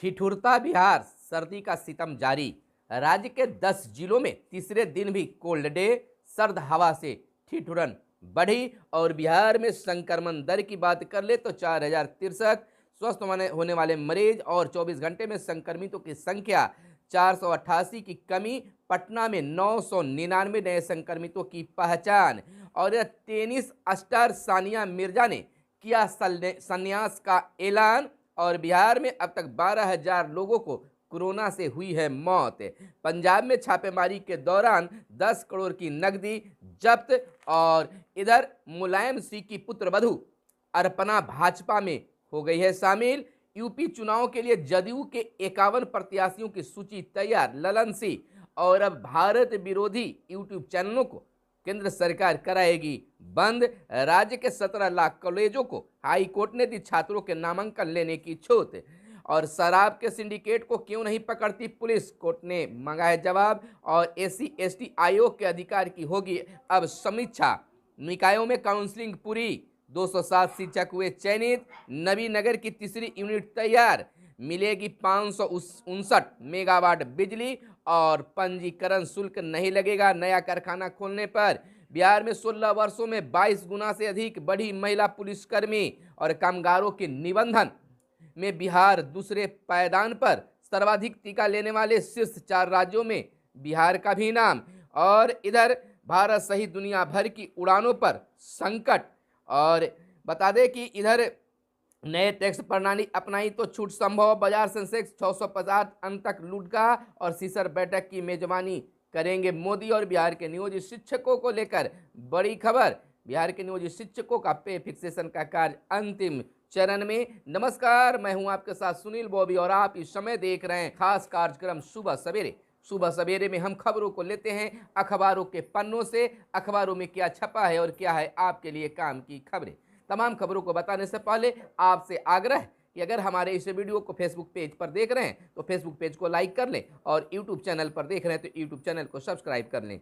ठिठुरता बिहार, सर्दी का सितम जारी। राज्य के 10 जिलों में तीसरे दिन भी कोल्ड डे, सर्द हवा से ठिठुरन बढ़ी। और बिहार में संक्रमण दर की बात कर ले तो 4063 स्वस्थ होने वाले मरीज और 24 घंटे में संक्रमितों की संख्या 488 की कमी। पटना में 999 नए संक्रमितों की पहचान। और टेनिस स्टार सानिया मिर्जा ने किया संन्यास का ऐलान। और बिहार में अब तक 12,000 लोगों को कोरोना से हुई है मौत। पंजाब में छापेमारी के दौरान 10 करोड़ की नकदी जब्त। और इधर मुलायम सिंह की पुत्रवधू अर्पणा भाजपा में हो गई है शामिल। यूपी चुनाव के लिए जदयू के 51 प्रत्याशियों की सूची तैयार। ललन सिंह। और अब भारत विरोधी यूट्यूब चैनलों को केंद्र सरकार कराएगी बंद। राज्य के 17 लाख कॉलेजों को हाई कोर्ट ने दी छात्रों के नामांकन लेने की छूट। और शराब के सिंडिकेट को क्यों नहीं पकड़ती पुलिस, कोर्ट ने मांगा है जवाब। और SC/ST आयोग के अधिकार की होगी अब समीक्षा। निकायों में काउंसलिंग पूरी, 207 शिक्षक हुए चयनित। नबीनगर की तीसरी यूनिट तैयार, मिलेगी 559 मेगावाट बिजली। और पंजीकरण शुल्क नहीं लगेगा नया कारखाना खोलने पर। बिहार में 16 वर्षों में 22 गुना से अधिक बढ़ी महिला पुलिसकर्मी। और कामगारों के निबंधन में बिहार दूसरे पायदान पर। सर्वाधिक टीका लेने वाले शीर्ष 4 राज्यों में बिहार का भी नाम। और इधर भारत सहित दुनिया भर की उड़ानों पर संकट। और बता दें कि इधर नए टैक्स प्रणाली अपनाई तो छूट संभव। बाजार सेंसेक्स 650 अंक तक लूट का। और सीसर बैठक की मेजबानी करेंगे मोदी। और बिहार के नियोजित शिक्षकों को लेकर बड़ी खबर, बिहार के नियोजित शिक्षकों का पे फिक्सेशन का कार्य अंतिम चरण में। नमस्कार, मैं हूं आपके साथ सुनील बॉबी और आप इस समय देख रहे हैं खास कार्यक्रम सुबह सवेरे। सुबह सवेरे में हम खबरों को लेते हैं अखबारों के पन्नों से। अखबारों में क्या छपा है और क्या है आपके लिए काम की खबरें। तमाम खबरों को बताने से पहले आपसे आग्रह कि अगर हमारे इस वीडियो को फेसबुक पेज पर देख रहे हैं तो फेसबुक पेज को लाइक कर लें। और यूट्यूब चैनल पर देख रहे हैं तो यूट्यूब चैनल को सब्सक्राइब कर लें।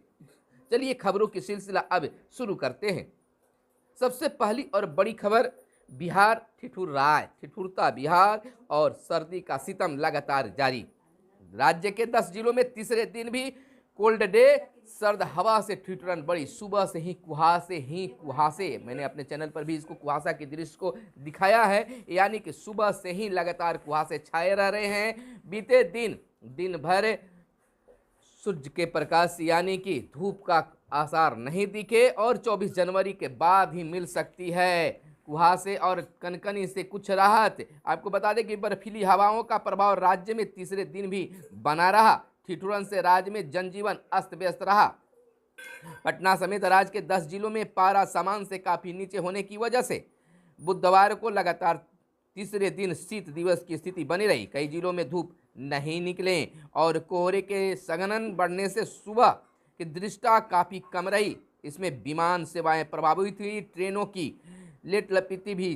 चलिए खबरों की सिलसिला अब शुरू करते हैं। सबसे पहली और बड़ी खबर, बिहार ठिठुर रहा है। ठिठुरता बिहार और सर्दी का सितम लगातार जारी। राज्य के 10 जिलों में तीसरे दिन भी कोल्ड डे, सर्द हवा से ठिठुरन बड़ी। सुबह से ही कुहासे। मैंने अपने चैनल पर भी इसको कुहासा के दृश्य को दिखाया है। यानी कि सुबह से ही लगातार कुहासे छाए रह रहे हैं। बीते दिन भर सूर्य के प्रकाश यानी कि धूप का आसार नहीं दिखे। और 24 जनवरी के बाद ही मिल सकती है कुहासे और कनकनी से कुछ राहत। आपको बता दें कि बर्फीली हवाओं का प्रभाव राज्य में तीसरे दिन भी बना रहा। ठिठुरन से राज्य में जनजीवन अस्त व्यस्त रहा। पटना समेत राज्य के 10 जिलों में पारा सामान्य से काफी नीचे होने की वजह से बुधवार को लगातार तीसरे दिन शीत दिवस की स्थिति बनी रही। कई जिलों में धूप नहीं निकले और कोहरे के संघनन बढ़ने से सुबह की दृष्टता काफी कम रही। इसमें विमान सेवाएं प्रभावित हुई। ट्रेनों की लेट लपीती भी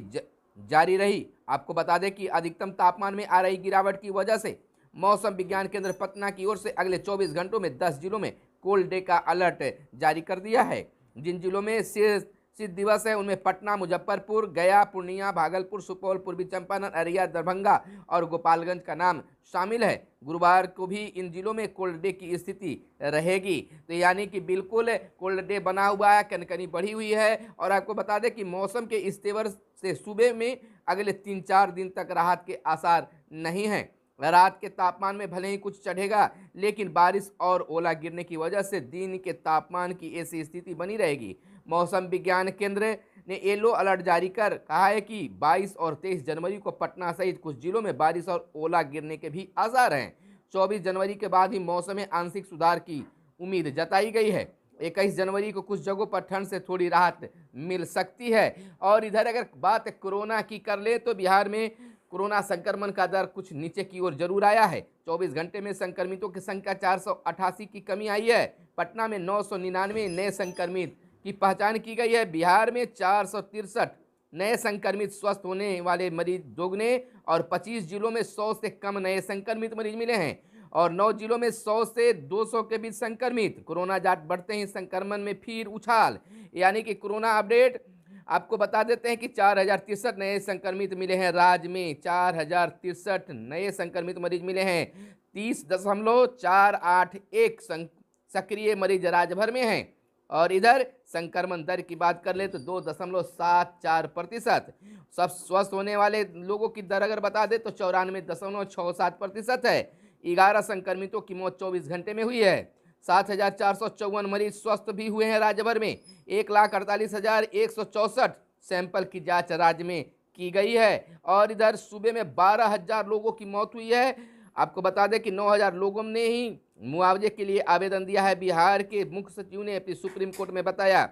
जारी रही। आपको बता दें कि अधिकतम तापमान में आ रही गिरावट की वजह से मौसम विज्ञान केंद्र पटना की ओर से अगले 24 घंटों में 10 जिलों में कोल्ड डे का अलर्ट जारी कर दिया है। जिन जिलों में शीत दिवस है उनमें पटना, मुजफ्फरपुर, गया, पूर्णिया, भागलपुर, सुपौल, पूर्वी चंपारण, अररिया, दरभंगा और गोपालगंज का नाम शामिल है। गुरुवार को भी इन जिलों में कोल्ड डे की स्थिति रहेगी। तो यानी कि बिल्कुल कोल्ड डे बना हुआ है, कनकनी बढ़ी हुई है। और आपको बता दें कि मौसम के इस तेवर से सुबह में अगले 3-4 दिन तक राहत के आसार नहीं हैं। रात के तापमान में भले ही कुछ चढ़ेगा, लेकिन बारिश और ओला गिरने की वजह से दिन के तापमान की ऐसी स्थिति बनी रहेगी। मौसम विज्ञान केंद्र ने येलो अलर्ट जारी कर कहा है कि 22 और 23 जनवरी को पटना सहित कुछ जिलों में बारिश और ओला गिरने के भी आसार हैं। 24 जनवरी के बाद ही मौसम में आंशिक सुधार की उम्मीद जताई गई है। 21 जनवरी को कुछ जगहों पर ठंड से थोड़ी राहत मिल सकती है। और इधर अगर बात कोरोना की कर ले तो बिहार में कोरोना संक्रमण का दर कुछ नीचे की ओर जरूर आया है। 24 घंटे में संक्रमितों की संख्या 488 की कमी आई है। पटना में 999 नए संक्रमित की पहचान की गई है। बिहार में 463 नए संक्रमित स्वस्थ होने वाले मरीज दोगुने। और 25 जिलों में 100 से कम नए संक्रमित मरीज मिले हैं। और 9 जिलों में 100 से 200 के बीच संक्रमित। कोरोना जांच बढ़ते ही संक्रमण में फिर उछाल। यानी कि कोरोना अपडेट, आपको बता देते हैं कि 4063 नए संक्रमित मिले हैं राज्य में। 4063 नए संक्रमित मरीज मिले हैं। 30.481 सक्रिय मरीज राज्य भर में हैं। और इधर संक्रमण दर की बात कर ले तो 2.74%। सब स्वस्थ होने वाले लोगों की दर अगर बता दे तो 94.67% है। 11 संक्रमितों की मौत 24 घंटे में हुई है। 7,454 मरीज स्वस्थ भी हुए हैं राज्य भर में। 1,48,164 सैंपल की जांच राज्य में की गई है। और इधर सूबे में 12,000 लोगों की मौत हुई है। आपको बता दें कि 9,000 लोगों ने ही मुआवजे के लिए आवेदन दिया है, बिहार के मुख्य सचिव ने अपनी सुप्रीम कोर्ट में बताया।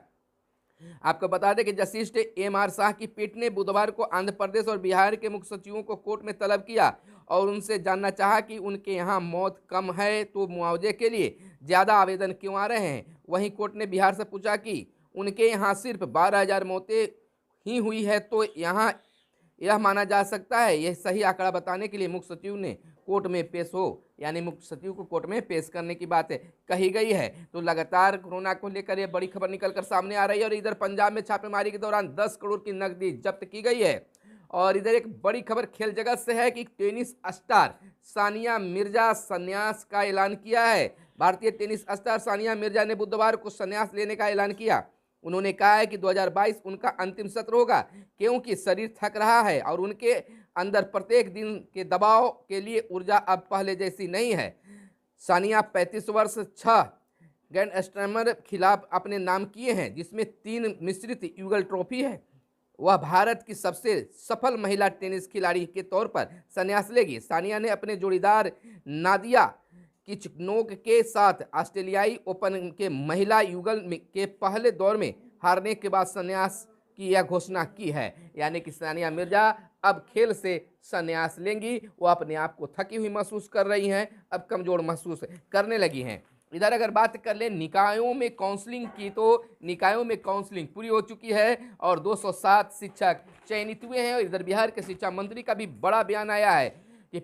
आपको बता दें कि जस्टिस एम.आर. शाह की पीठ ने बुधवार को आंध्र प्रदेश और बिहार के मुख्य सचिवों को कोर्ट में तलब किया और उनसे जानना चाहा कि उनके यहाँ मौत कम है तो मुआवजे के लिए ज़्यादा आवेदन क्यों आ रहे हैं। वहीं कोर्ट ने बिहार से पूछा कि उनके यहाँ सिर्फ 12,000 मौतें ही हुई है तो यहाँ यह माना जा सकता है। यह सही आंकड़ा बताने के लिए मुख्य सचिव ने कोर्ट में पेश हो, यानी मुख्य सचिव को कोर्ट में पेश करने की बात कही गई है। तो लगातार कोरोना को लेकर यह बड़ी खबर निकलकर सामने आ रही है। और इधर पंजाब में छापेमारी के दौरान 10 करोड़ की नकदी जब्त की गई है। और इधर एक बड़ी खबर खेल जगत से है कि टेनिस स्टार सानिया मिर्जा संन्यास का ऐलान किया है। भारतीय टेनिस स्टार सानिया मिर्जा ने बुधवार को संन्यास लेने का ऐलान किया। उन्होंने कहा है कि 2022 उनका अंतिम सत्र होगा क्योंकि शरीर थक रहा है और उनके अंदर प्रत्येक दिन के दबाव के लिए ऊर्जा अब पहले जैसी नहीं है। सानिया 35 वर्ष 6 ग्रैंड स्लैम खिलाफ अपने नाम किए हैं, जिसमें 3 मिश्रित युगल ट्रॉफी है। वह भारत की सबसे सफल महिला टेनिस खिलाड़ी के तौर पर संन्यास लेगी। सानिया ने अपने जोड़ीदार नादिया किचनोक के साथ ऑस्ट्रेलियाई ओपन के महिला युगल के पहले दौर में हारने के बाद संन्यास की यह घोषणा की है। यानी कि सानिया मिर्जा अब खेल से संन्यास लेंगी। वो अपने आप को थकी हुई महसूस कर रही हैं, अब कमजोर महसूस करने लगी हैं। इधर अगर बात कर ले निकायों में काउंसलिंग की, तो निकायों में काउंसलिंग पूरी हो चुकी है और 207 शिक्षक चयनित हुए हैं। और इधर बिहार के शिक्षा मंत्री का भी बड़ा बयान आया है कि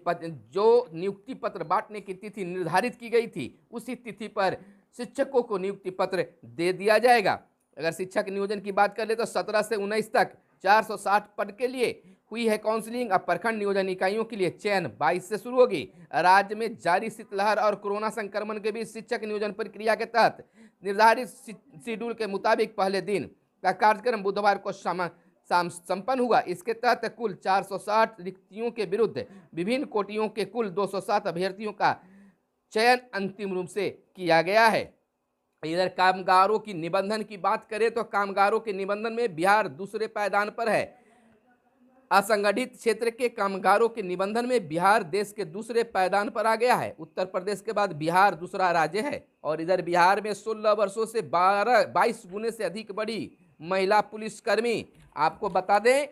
जो नियुक्ति पत्र बांटने की तिथि निर्धारित की गई थी उसी तिथि पर शिक्षकों को नियुक्ति पत्र दे दिया जाएगा। अगर शिक्षक नियोजन की बात कर ले तो 17 से 19 तक 460 पद के लिए हुई है काउंसलिंग। अब प्रखंड नियोजन इकाइयों के लिए चयन 22 से शुरू होगी। राज्य में जारी शीतलहर और कोरोना संक्रमण के बीच शिक्षक नियोजन प्रक्रिया के तहत निर्धारित शेड्यूल के मुताबिक पहले दिन का कार्यक्रम बुधवार को संपन्न हुआ। इसके तहत कुल 460 रिक्तियों के विरुद्ध विभिन्न कोटियों के कुल 207 अभ्यर्थियों का चयन अंतिम रूप से किया गया है। इधर कामगारों की निबंधन की बात करें तो कामगारों के निबंधन में बिहार दूसरे पायदान पर है। असंगठित क्षेत्र के कामगारों के निबंधन में बिहार देश के दूसरे पायदान पर आ गया है। उत्तर प्रदेश के बाद बिहार दूसरा राज्य है। और इधर बिहार में 16 वर्षों से 22 गुने से अधिक बढ़ी महिला पुलिसकर्मी। आपको बता दें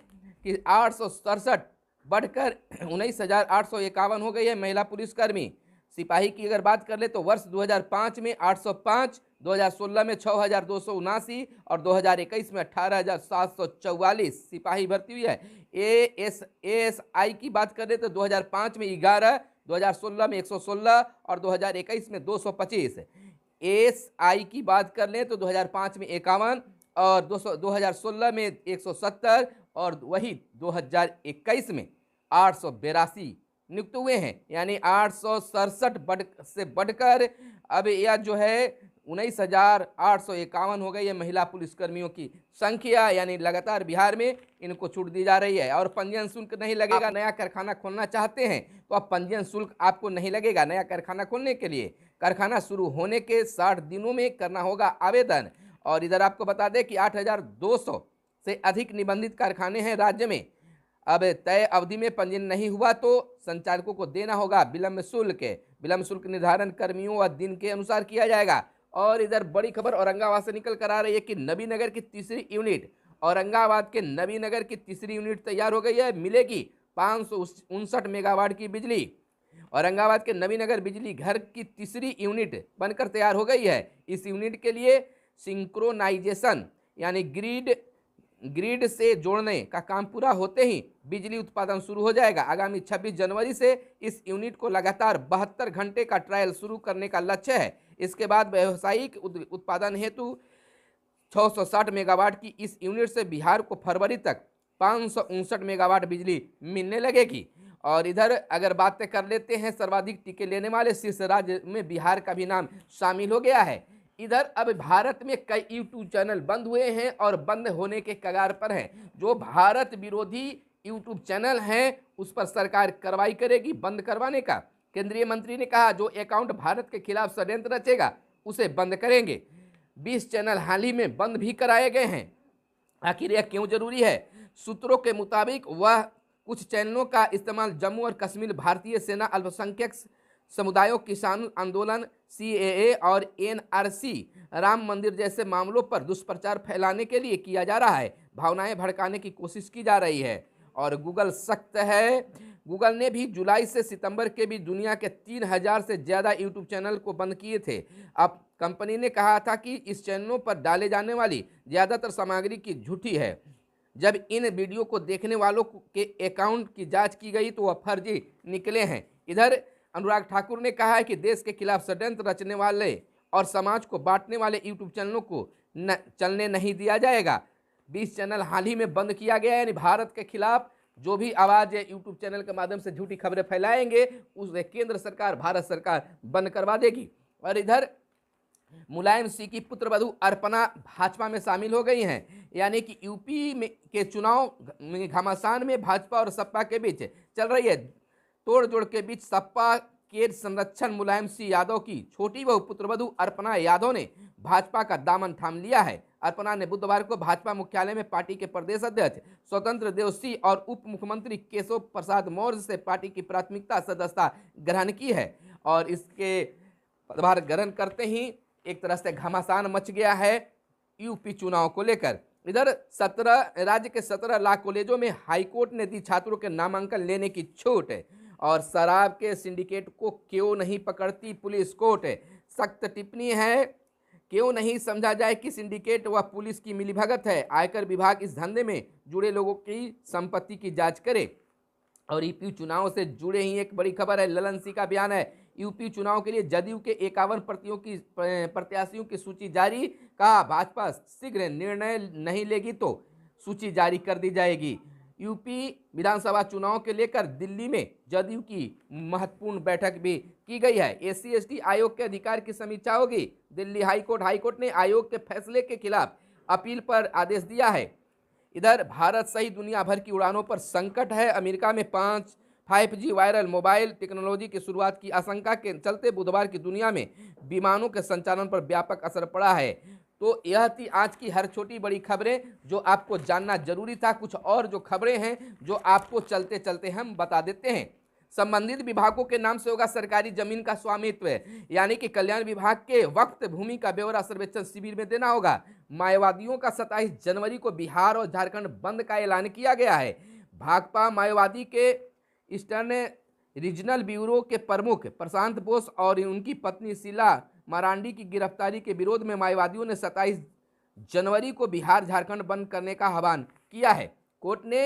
कि 867 बढ़कर 19,851 हो गई है महिला पुलिसकर्मी। सिपाही की अगर बात कर ले तो वर्ष 2005 में 805, 2016 में 6,279 और 2021 में 18,744 सिपाही भर्ती हुई है। एएसआई की बात करें तो 2005 में 11, 2016 में 116 और 2021 में 225। एएसआई की बात कर लें तो 2005 में 51 और 2016 में 170 और वही 2021 में 882 नियुक्त हुए हैं। यानी 867 से बढ़कर अब यह जो है 19,851 हो गई है महिला पुलिसकर्मियों की संख्या। यानी लगातार बिहार में इनको छूट दी जा रही है। और पंजीयन शुल्क नहीं लगेगा। नया कारखाना खोलना चाहते हैं तो अब पंजीयन शुल्क आपको नहीं लगेगा। नया कारखाना खोलने के लिए कारखाना शुरू होने के 60 दिनों में करना होगा आवेदन। और इधर आपको बता दें कि 8,200 से अधिक निबंधित कारखाने हैं राज्य में। अब तय अवधि में पंजीयन नहीं हुआ तो संचालकों को देना होगा विलंब शुल्क। विलंब शुल्क निर्धारण कर्मियों व दिन के अनुसार किया जाएगा। और इधर बड़ी खबर औरंगाबाद से निकल कर आ रही है कि नबीनगर की तीसरी यूनिट, औरंगाबाद के नबीनगर की तीसरी यूनिट तैयार हो गई है। मिलेगी 559 मेगावाट की बिजली। औरंगाबाद के नबीनगर बिजली घर की तीसरी यूनिट बनकर तैयार हो गई है। इस यूनिट के लिए सिंक्रोनाइजेशन यानी ग्रिड से जोड़ने का काम पूरा होते ही बिजली उत्पादन शुरू हो जाएगा। आगामी 26 जनवरी से इस यूनिट को लगातार 72 घंटे का ट्रायल शुरू करने का लक्ष्य है। इसके बाद व्यावसायिक उत्पादन हेतु 660 मेगावाट की इस यूनिट से बिहार को फरवरी तक 559 मेगावाट बिजली मिलने लगेगी। और इधर अगर बातें कर लेते हैं सर्वाधिक टीके लेने वाले शीर्ष राज्य में बिहार का भी नाम शामिल हो गया है। इधर अब भारत में कई यूट्यूब चैनल बंद हुए हैं और बंद होने के कगार पर हैं। जो भारत विरोधी यूट्यूब चैनल हैं उस पर सरकार कार्रवाई करेगी बंद करवाने का। केंद्रीय मंत्री ने कहा जो अकाउंट भारत के खिलाफ षड्यंत्र रचेगा उसे बंद करेंगे। 20 चैनल हाल ही में बंद भी कराए गए हैं। आखिर यह क्यों जरूरी है? सूत्रों के मुताबिक वह कुछ चैनलों का इस्तेमाल जम्मू और कश्मीर, भारतीय सेना, अल्पसंख्यक समुदायों, किसान आंदोलन, सीएए और एनआरसी, राम मंदिर जैसे मामलों पर दुष्प्रचार फैलाने के लिए किया जा रहा है। भावनाएं भड़काने की कोशिश की जा रही है। और गूगल सख्त है। गूगल ने भी जुलाई से सितंबर के बीच दुनिया के 3000 से ज़्यादा यूट्यूब चैनल को बंद किए थे। अब कंपनी ने कहा था कि इस चैनलों पर डाले जाने वाली ज़्यादातर सामग्री की झूठी है। जब इन वीडियो को देखने वालों के अकाउंट की जांच की गई तो वह फर्जी निकले हैं। इधर अनुराग ठाकुर ने कहा है कि देश के खिलाफ षड्यंत्र रचने वाले और समाज को बांटने वाले यूट्यूब चैनलों को चलने नहीं दिया जाएगा। 20 चैनल हाल ही में बंद किया गया है। यानी भारत के खिलाफ जो भी आवाज़ यूट्यूब चैनल के माध्यम से झूठी खबरें फैलाएंगे उसे केंद्र सरकार, भारत सरकार बंद करवा देगी। और इधर मुलायम सिंह की पुत्रवधू अर्पणा भाजपा में शामिल हो गई हैं। यानी कि यूपी में के चुनाव में घमासान में भाजपा और सपा के बीच चल रही है तोड़ जोड़ के बीच सपा के संरक्षण मुलायम सिंह यादव की छोटी बहू पुत्रवधू अर्पणा यादव ने भाजपा का दामन थाम लिया है। अर्पणा ने बुधवार को भाजपा मुख्यालय में पार्टी के प्रदेश अध्यक्ष स्वतंत्र देव सिंह और उप मुख्यमंत्री केशव प्रसाद मौर्य से पार्टी की प्राथमिकता सदस्यता ग्रहण की है। और इसके पदभार ग्रहण करते ही एक तरह से घमासान मच गया है यूपी चुनाव को लेकर। इधर राज्य के 17 लाख कॉलेजों में हाईकोर्ट ने दी छात्रों के नामांकन लेने की छूट। और शराब के सिंडिकेट को क्यों नहीं पकड़ती पुलिस कोर्ट? सख्त टिप्पणी है। क्यों नहीं समझा जाए कि सिंडिकेट व पुलिस की मिलीभगत है? आयकर विभाग इस धंधे में जुड़े लोगों की संपत्ति की जांच करे। और यूपी चुनाव से जुड़े ही एक बड़ी खबर है। ललन सिंह का बयान है। यूपी चुनाव के लिए जदयू के 51 प्रत्याशियों की सूची जारी। कहा भाजपा शीघ्र निर्णय नहीं लेगी तो सूची जारी कर दी जाएगी। यूपी विधानसभा चुनाव के लेकर दिल्ली में जदयू की महत्वपूर्ण बैठक भी की गई है। SC/ST आयोग के अधिकार की समीक्षा होगी। दिल्ली हाईकोर्ट ने आयोग के फैसले के खिलाफ अपील पर आदेश दिया है। इधर भारत सहित दुनिया भर की उड़ानों पर संकट है। अमेरिका में 5G वायरल मोबाइल टेक्नोलॉजी की शुरुआत की आशंका के चलते बुधवार की दुनिया में विमानों के संचालन पर व्यापक असर पड़ा है। तो यह थी आज की हर छोटी बड़ी खबरें जो आपको जानना जरूरी था। कुछ और जो खबरें हैं जो आपको चलते चलते हम बता देते हैं। संबंधित विभागों के नाम से होगा सरकारी जमीन का स्वामित्व, यानी कि कल्याण विभाग के वक्त भूमि का ब्यौरा सर्वेक्षण शिविर में देना होगा। माओवादियों का 27 जनवरी को बिहार और झारखंड बंद का ऐलान किया गया है। भाकपा माओवादी के ईस्टर्न रीजनल ब्यूरो के प्रमुख प्रशांत बोस और उनकी पत्नी शीला मारांडी की गिरफ्तारी के विरोध में माओवादियों ने 27 जनवरी को बिहार झारखंड बंद करने का आह्वान किया है। कोर्ट ने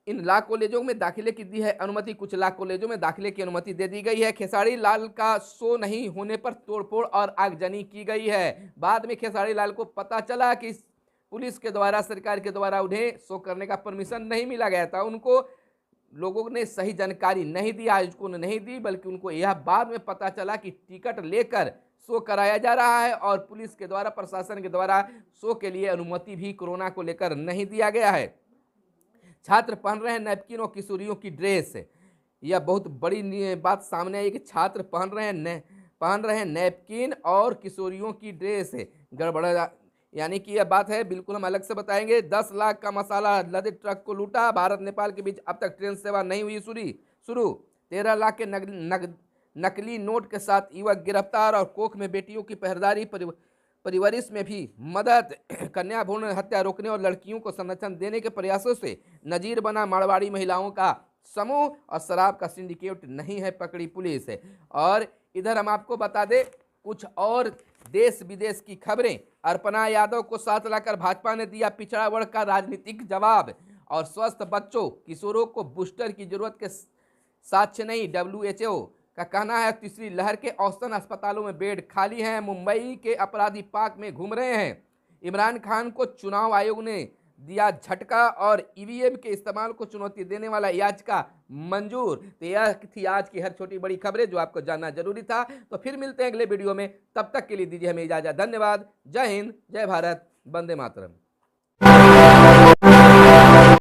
इन ला कॉलेजों में दाखिले की दी है अनुमति। कुछ ला कॉलेजों में दाखिले की अनुमति दे दी गई है। खेसारी लाल का शो नहीं होने पर तोड़फोड़ और आगजनी की गई है। बाद में खेसारी लाल को पता चला कि पुलिस के द्वारा, सरकार के द्वारा उन्हें शो करने का परमिशन नहीं मिला गया था। उनको लोगों ने सही जानकारी नहीं दी, आयोजकों ने नहीं दी, बल्कि उनको यह बाद में पता चला कि टिकट लेकर शो कराया जा रहा है और पुलिस के द्वारा, प्रशासन के द्वारा शो के लिए अनुमति भी कोरोना को लेकर नहीं दिया गया है। छात्र पहन रहे हैं नैपकिन और किशोरियों की ड्रेस। यह बहुत बड़ी बात सामने आई कि छात्र पहन रहे हैं नैपकिन और किशोरियों की ड्रेस। गड़बड़ा, यानी कि यह बात है, बिल्कुल हम अलग से बताएंगे। 10 लाख का मसाला लदे ट्रक को लूटा। भारत नेपाल के बीच अब तक ट्रेन सेवा नहीं हुई शुरू। 13 लाख के नकली नोट के साथ युवक गिरफ्तार। और कोख में बेटियों की पहरेदारी, परिवरिश में भी मदद। कन्या भ्रूण हत्या रोकने और लड़कियों को संरक्षण देने के प्रयासों से नजीर बना मारवाड़ी महिलाओं का समूह और शराब का सिंडिकेट नहीं है पकड़ी पुलिस। और इधर हम आपको बता दें कुछ और देश विदेश की खबरें। अर्पणा यादव को साथ लाकर भाजपा ने दिया पिछड़ा वर्ग का राजनीतिक जवाब। और स्वस्थ बच्चों किशोरों को बूस्टर की जरूरत के साक्ष्य नहीं। WHO का कहना है तीसरी लहर के औसतन अस्पतालों में बेड खाली हैं। मुंबई के अपराधी पाक में घूम रहे हैं। इमरान खान को चुनाव आयोग ने दिया झटका और ईवीएम के इस्तेमाल को चुनौती देने वाला याचिका मंजूर। तो यह थी आज की हर छोटी बड़ी खबरें जो आपको जानना जरूरी था। तो फिर मिलते हैं अगले वीडियो में, तब तक के लिए दीजिए हमें इजाजत। धन्यवाद। जय हिंद, जय भारत, वंदे मातरम।